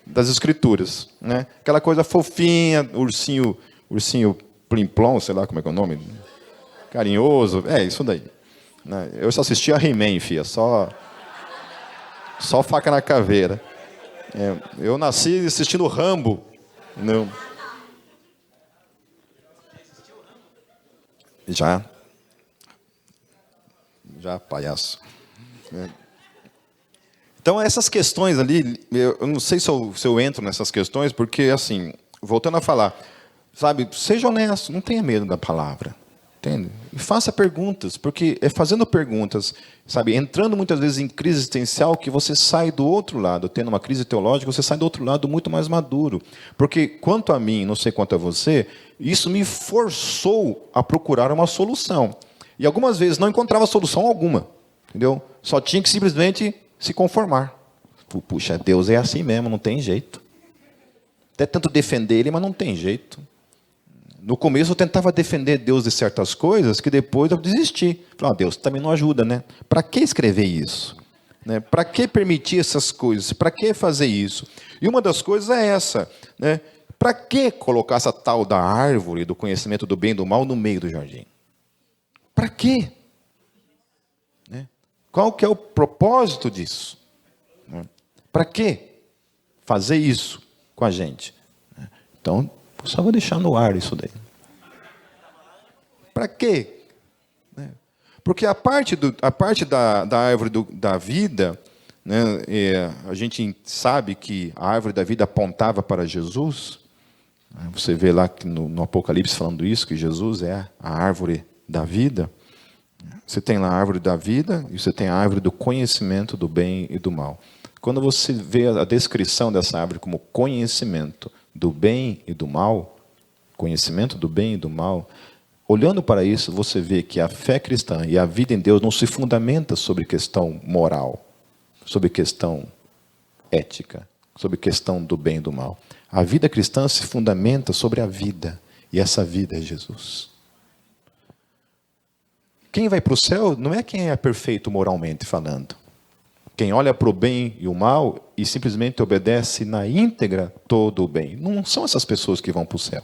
das Escrituras, né? Aquela coisa fofinha, ursinho plimplom, sei lá como é que é o nome, carinhoso, isso daí, né? Eu só assistia a He-Man, filha, só faca na caveira. Eu nasci assistindo Rambo, né? Já, palhaço. Então, essas questões ali, eu não sei se eu entro nessas questões, porque, assim, voltando a falar, sabe, seja honesto, não tenha medo da palavra, entende? E faça perguntas, porque é fazendo perguntas, sabe, entrando muitas vezes em crise existencial, que você sai do outro lado, tendo uma crise teológica, você sai do outro lado muito mais maduro. Porque, quanto a mim, não sei quanto a você, isso me forçou a procurar uma solução. E algumas vezes não encontrava solução alguma, entendeu? Só tinha que simplesmente se conformar. Puxa, Deus é assim mesmo, não tem jeito. Até tanto defender Ele, mas não tem jeito. No começo eu tentava defender Deus de certas coisas, que depois eu desisti. Falei, Deus também não ajuda, né? Para que escrever isso? Né? Para que permitir essas coisas? Para que fazer isso? E uma das coisas é essa, né? Para que colocar essa tal da árvore do conhecimento do bem e do mal no meio do jardim? Para quê? Qual que é o propósito disso? Para que fazer isso com a gente? Então, só vou deixar no ar isso daí. Para quê? Porque a parte da árvore da vida, né, a gente sabe que a árvore da vida apontava para Jesus. Você vê lá no Apocalipse falando isso, que Jesus é a árvore da vida. Você tem lá a árvore da vida e você tem a árvore do conhecimento do bem e do mal. Quando você vê a descrição dessa árvore como conhecimento do bem e do mal, conhecimento do bem e do mal, olhando para isso, você vê que a fé cristã e a vida em Deus não se fundamenta sobre questão moral, sobre questão ética, sobre questão do bem e do mal. A vida cristã se fundamenta sobre a vida, e essa vida é Jesus. Quem vai para o céu não é quem é perfeito moralmente falando. Quem olha para o bem e o mal e simplesmente obedece na íntegra todo o bem. Não são essas pessoas que vão para o céu.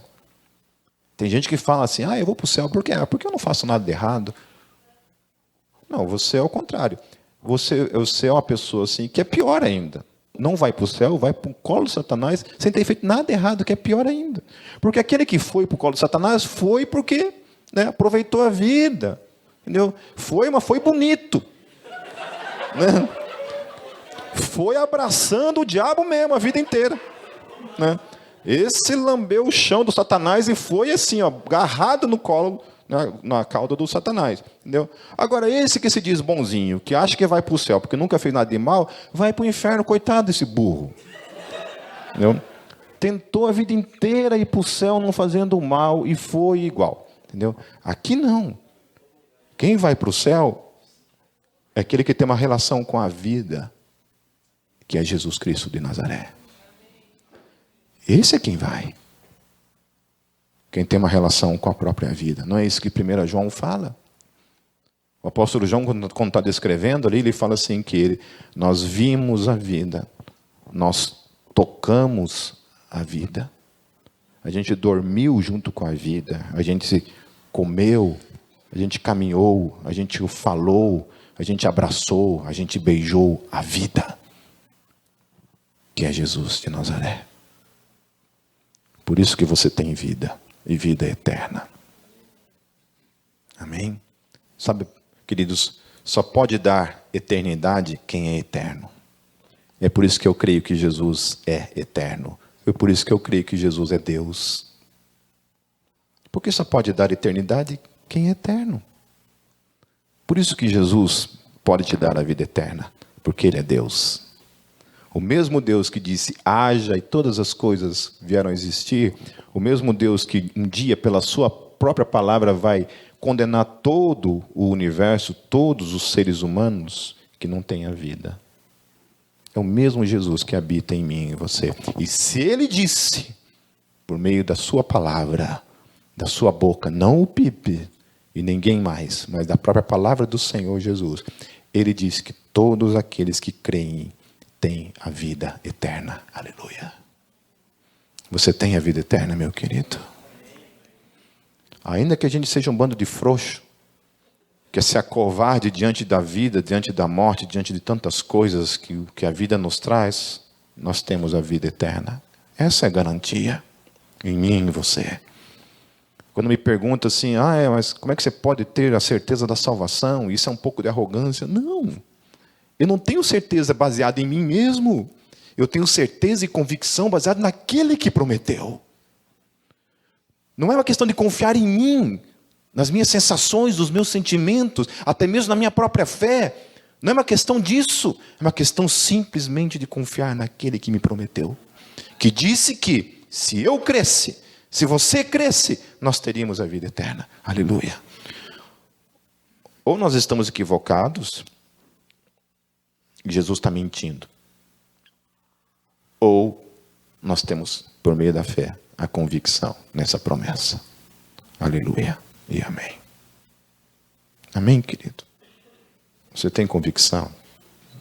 Tem gente que fala assim, eu vou para o céu, por quê? Porque eu não faço nada de errado. Não, você é o contrário. Você é uma pessoa assim que é pior ainda. Não vai para o céu, vai para o colo de Satanás sem ter feito nada errado, que é pior ainda. Porque aquele que foi para o colo de Satanás foi porque, né, aproveitou a vida. Entendeu? Mas foi bonito. Né? Foi abraçando o diabo mesmo a vida inteira. Né? Esse lambeu o chão do Satanás e foi assim, agarrado no colo, na cauda do Satanás. Entendeu? Agora, esse que se diz bonzinho, que acha que vai para o céu porque nunca fez nada de mal, vai para o inferno, coitado desse burro. Entendeu? Tentou a vida inteira ir para o céu não fazendo mal e foi igual. Entendeu? Aqui não. Quem vai para o céu é aquele que tem uma relação com a vida, que é Jesus Cristo de Nazaré. Esse é quem vai. Quem tem uma relação com a própria vida. Não é isso que 1 João fala? O apóstolo João, quando está descrevendo ali, ele fala assim que nós vimos a vida, nós tocamos a vida, a gente dormiu junto com a vida, a gente comeu, a gente caminhou, a gente falou, a gente abraçou, a gente beijou a vida, que é Jesus de Nazaré. Por isso que você tem vida, e vida eterna. Amém? Sabe, queridos, só pode dar eternidade quem é eterno. É por isso que eu creio que Jesus é eterno. É por isso que eu creio que Jesus é Deus. Porque só pode dar eternidade quem é eterno. Por isso que Jesus pode te dar a vida eterna, porque Ele é Deus. O mesmo Deus que disse, haja, e todas as coisas vieram a existir, o mesmo Deus que um dia, pela sua própria palavra, vai condenar todo o universo, todos os seres humanos que não têm a vida. É o mesmo Jesus que habita em mim e em você. E se Ele disse, por meio da sua palavra, da sua boca, não o Pipe e ninguém mais, mas da própria palavra do Senhor Jesus, Ele disse que todos aqueles que creem têm a vida eterna. Aleluia. Você tem a vida eterna, meu querido? Ainda que a gente seja um bando de frouxo, que se acovarde diante da vida, diante da morte, diante de tantas coisas que a vida nos traz, nós temos a vida eterna. Essa é a garantia em mim e em você. Quando me perguntam assim, mas como é que você pode ter a certeza da salvação? Isso é um pouco de arrogância. Não. Eu não tenho certeza baseada em mim mesmo. Eu tenho certeza e convicção baseada naquele que prometeu. Não é uma questão de confiar em mim, nas minhas sensações, nos meus sentimentos, até mesmo na minha própria fé. Não é uma questão disso. É uma questão simplesmente de confiar naquele que me prometeu. Que disse que, se eu cresce, se você cresce, nós teríamos a vida eterna. Aleluia. Ou nós estamos equivocados, e Jesus está mentindo. Ou nós temos, por meio da fé, a convicção nessa promessa. Aleluia e amém. Amém, querido? Você tem convicção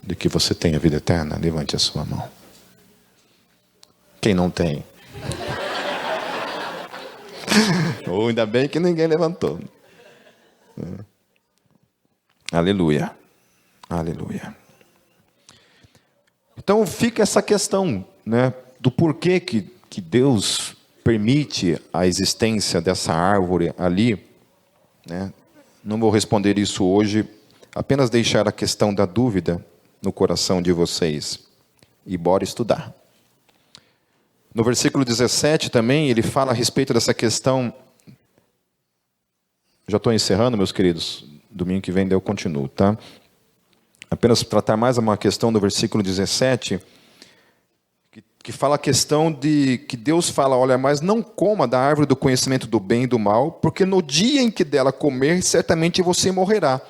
de que você tem a vida eterna? Levante a sua mão. Quem não tem? Ou ainda bem que ninguém levantou. Aleluia. Aleluia. Então fica essa questão, né, do porquê que Deus permite a existência dessa árvore ali, né? Não vou responder isso hoje, apenas deixar a questão da dúvida no coração de vocês e bora estudar. No versículo 17 também, ele fala a respeito dessa questão. Já estou encerrando, meus queridos. Domingo que vem eu continuo, tá? Apenas tratar mais uma questão do versículo 17, que fala a questão de que Deus fala, olha, mas não coma da árvore do conhecimento do bem e do mal, porque no dia em que dela comer, certamente você morrerá.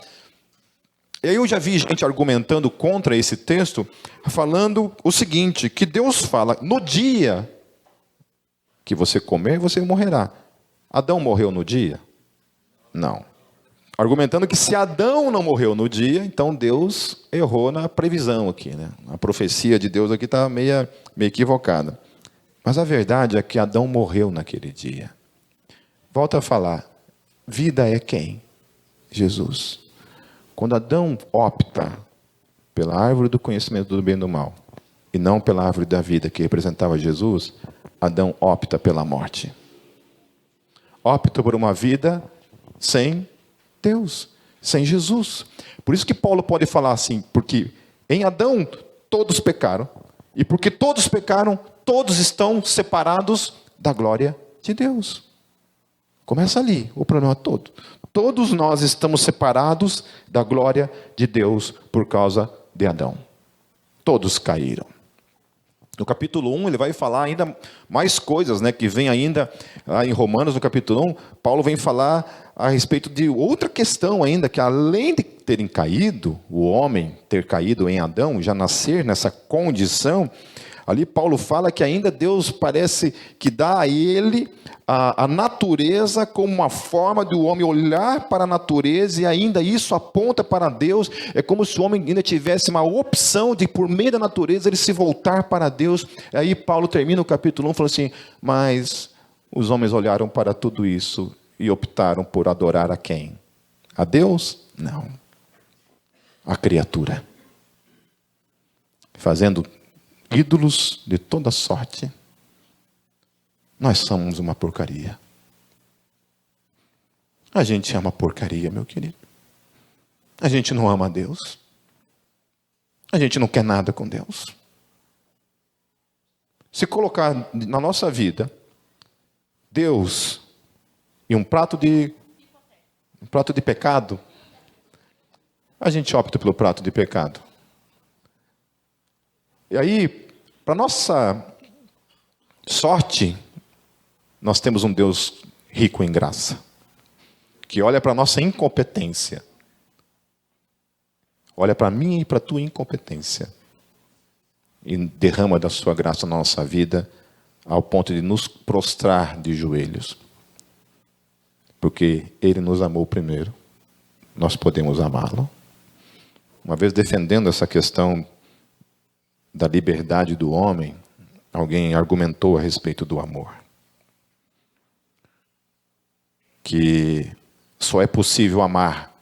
E aí eu já vi gente argumentando contra esse texto, falando o seguinte, que Deus fala, no dia que você comer, você morrerá. Adão morreu no dia? Não. Argumentando que se Adão não morreu no dia, então Deus errou na previsão aqui, né? A profecia de Deus aqui está meio equivocada. Mas a verdade é que Adão morreu naquele dia. Volta a falar, vida é quem? Jesus. Quando Adão opta pela árvore do conhecimento do bem e do mal, e não pela árvore da vida que representava Jesus, Adão opta pela morte. Opta por uma vida sem Deus, sem Jesus. Por isso que Paulo pode falar assim, porque em Adão todos pecaram, e porque todos pecaram, todos estão separados da glória de Deus. Começa ali o problema todo. Todos nós estamos separados da glória de Deus por causa de Adão. Todos caíram. No capítulo 1, ele vai falar ainda mais coisas, né, que vem ainda lá em Romanos, no capítulo 1, Paulo vem falar a respeito de outra questão ainda, que além de terem caído, o homem ter caído em Adão, já nascer nessa condição, ali Paulo fala que ainda Deus parece que dá a ele a natureza como uma forma do homem olhar para a natureza, e ainda isso aponta para Deus. É como se o homem ainda tivesse uma opção de, por meio da natureza, ele se voltar para Deus. Aí Paulo termina o capítulo 1 falando assim, mas os homens olharam para tudo isso e optaram por adorar a quem? A Deus? Não. A criatura. Fazendo ídolos de toda sorte. Nós somos uma porcaria. A gente é uma porcaria, meu querido. A gente não ama a Deus. A gente não quer nada com Deus. Se colocar na nossa vida Deus e um prato de pecado, a gente opta pelo prato de pecado. E aí, para nossa sorte, nós temos um Deus rico em graça, que olha para a nossa incompetência, olha para a minha e para a tua incompetência, e derrama da sua graça na nossa vida, ao ponto de nos prostrar de joelhos. Porque Ele nos amou primeiro, nós podemos amá-lo. Uma vez defendendo essa questão da liberdade do homem, alguém argumentou a respeito do amor. Que só é possível amar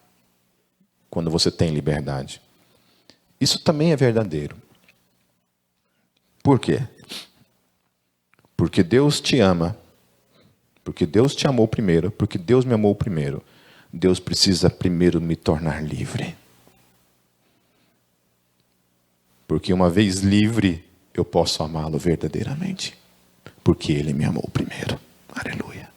quando você tem liberdade. Isso também é verdadeiro. Por quê? Porque Deus te ama, porque Deus te amou primeiro, porque Deus me amou primeiro. Deus precisa primeiro me tornar livre. Porque uma vez livre, eu posso amá-lo verdadeiramente. Porque ele me amou primeiro. Aleluia.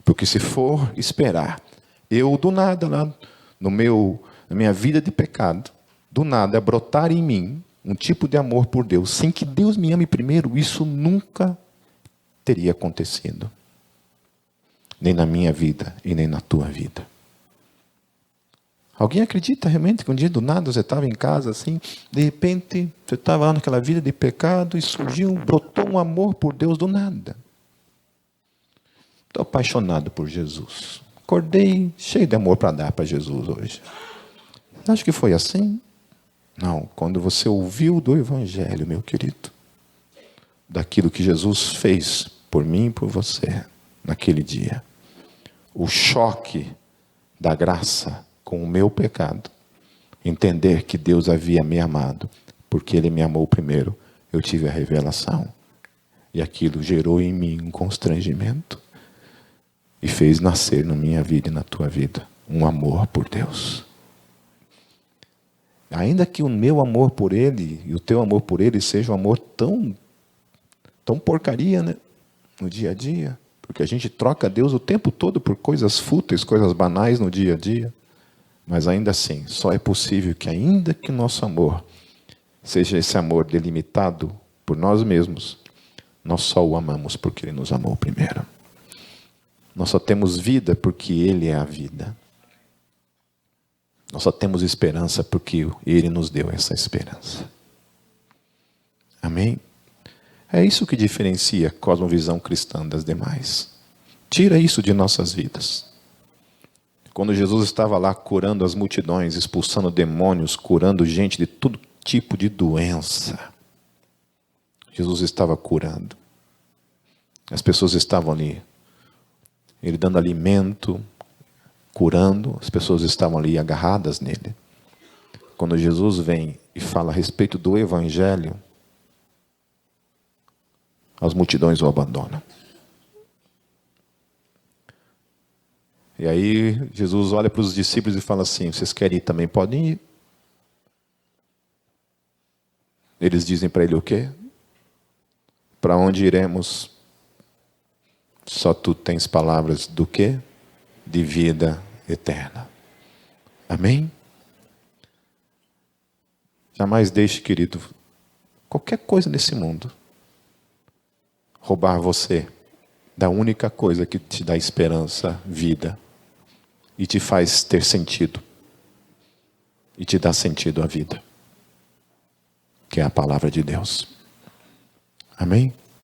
Porque se for esperar, eu do nada, lá na minha vida de pecado, do nada brotar em mim um tipo de amor por Deus, sem que Deus me ame primeiro, isso nunca teria acontecido. Nem na minha vida e nem na tua vida. Alguém acredita realmente que um dia do nada você estava em casa assim, de repente você estava lá naquela vida de pecado e brotou um amor por Deus do nada? Estou apaixonado por Jesus. Acordei cheio de amor para dar para Jesus hoje. Acho que foi assim? Não, quando você ouviu do Evangelho, meu querido, daquilo que Jesus fez por mim e por você naquele dia, o choque da graça com o meu pecado, entender que Deus havia me amado, porque Ele me amou primeiro, eu tive a revelação. E aquilo gerou em mim um constrangimento e fez nascer na minha vida e na tua vida um amor por Deus. Ainda que o meu amor por Ele e o teu amor por Ele seja um amor tão porcaria, né? No dia a dia. Porque a gente troca Deus o tempo todo por coisas fúteis, coisas banais no dia a dia. Mas ainda assim, só é possível que ainda que nosso amor seja esse amor delimitado por nós mesmos, nós só o amamos porque Ele nos amou primeiro. Nós só temos vida porque Ele é a vida. Nós só temos esperança porque Ele nos deu essa esperança. Amém? É isso que diferencia a cosmovisão cristã das demais. Tira isso de nossas vidas. Quando Jesus estava lá curando as multidões, expulsando demônios, curando gente de todo tipo de doença, Jesus estava curando. As pessoas estavam ali, Ele dando alimento, curando, as pessoas estavam ali agarradas nele. Quando Jesus vem e fala a respeito do Evangelho, as multidões o abandonam. E aí Jesus olha para os discípulos e fala assim: vocês querem ir também? Podem ir. Eles dizem para ele o quê? Para onde iremos? Só tu tens palavras do quê? De vida eterna. Amém? Jamais deixe, querido, qualquer coisa nesse mundo roubar você da única coisa que te dá esperança, vida, e te faz ter sentido, e te dá sentido à vida, que é a palavra de Deus. Amém?